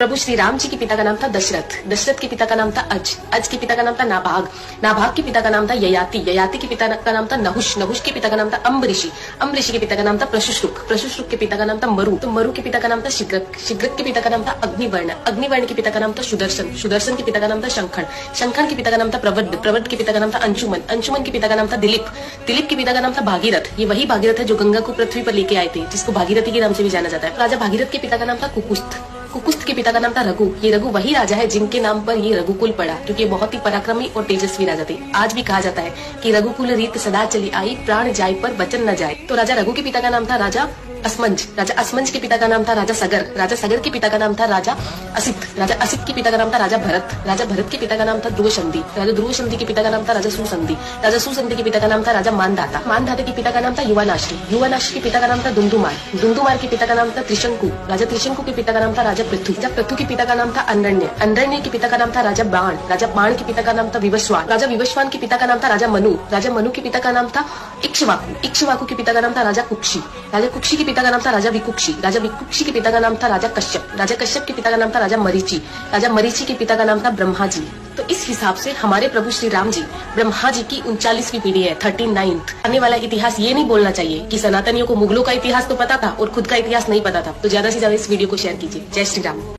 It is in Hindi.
प्रभु श्री राम जी के पिता का नाम था दशरथ, दशरथ के पिता का नाम था अज, अज के पिता का नाम था नाभाग, नाभाग के पिता का नाम था ययाति, ययाति के पिता का नाम था नहुष, नहुष के पिता का नाम था अम्बरीषि, अम्बरीषि के पिता का नाम था प्रशुश्रुक, प्रशुश्रुक के पिता का नाम था मरु, तो मरु के पिता का नाम था शिग्रक, शिग्रक के पिता का नाम था अग्निवर्ण, अग्निवर्ण के पिता का नाम था सुदर्शन, सुदर्शन के पिता का नाम था शंखण, शंखण के पिता का नाम था प्रवद्ध, प्रवद्ध के पिता का नाम था अंशुमन, अंशुमन के पिता का नाम था दिलीप, दिलीप के पिता का नाम था भागीरथ, ये वही भागीरथ है जो गंगा को पृथ्वी पर लेके आए थे, जिसको भागीरथी के नाम से भी जाना जाता है। राजा भागीरथ के पिता का नाम था कुकुस्थ, कुकुस्थ के पिता का नाम था रघु, ये रघु वही राजा है जिनके नाम पर ये रघुकुल पड़ा, क्योंकि ये बहुत ही पराक्रमी और तेजस्वी राजा थे। आज भी कहा जाता है कि रघुकुल रीत सदा चली आई, प्राण जाए पर वचन न जाए। तो राजा रघु के पिता का नाम था राजा असमंज, राजा असमंज के पिता का नाम था राजा सगर, राजा सगर के पिता का नाम था राजा असित, राजा असित के पिता का नाम था राजा भरत, राजा भरत के पिता का नाम था ध्रुवसंधि, राजा ध्रुवसंधि के पिता का नाम था राजा सुसंधि, राजा सुसंधि के पिता का नाम था राजा मानधाता, मानधाता के पिता का नाम था युवानाश्री, युवानाश्री के पिता का नाम था दुंदुमार, दुंदुमार के पिता का नाम था त्रिशंकु, राजा त्रिशंकु के पिता का नाम था राजा पृथु, राजा पृथु के पिता का नाम था अनरण्य, अनरण्य के पिता का नाम था राजा बाण, राजा बाण के पिता का नाम था विवस्वान, राजा विवस्वान के पिता का नाम था राजा मनु, राजा मनु के पिता का नाम था इक्ष्वाकु, इक्ष्वाकु के पिता का नाम था राजा कुक्षी, राजा कुक्षी के पिता का नाम था राजा विकुक्षी, राजा विकुक्षी के पिता का नाम था राजा कश्यप, राजा कश्यप के पिता का नाम था राजा मरीचि, राजा मरीचि के पिता का नाम था ब्रह्मा जी। तो इस हिसाब से हमारे प्रभु श्री राम जी ब्रह्मा जी की 39वीं पीढ़ी है, 39th। आने वाला इतिहास ये नहीं बोलना चाहिए कि सनातनियों को मुगलों का इतिहास तो पता था और खुद का इतिहास नहीं पता था। तो ज्यादा से ज्यादा इस वीडियो को शेयर कीजिए। जय श्री राम।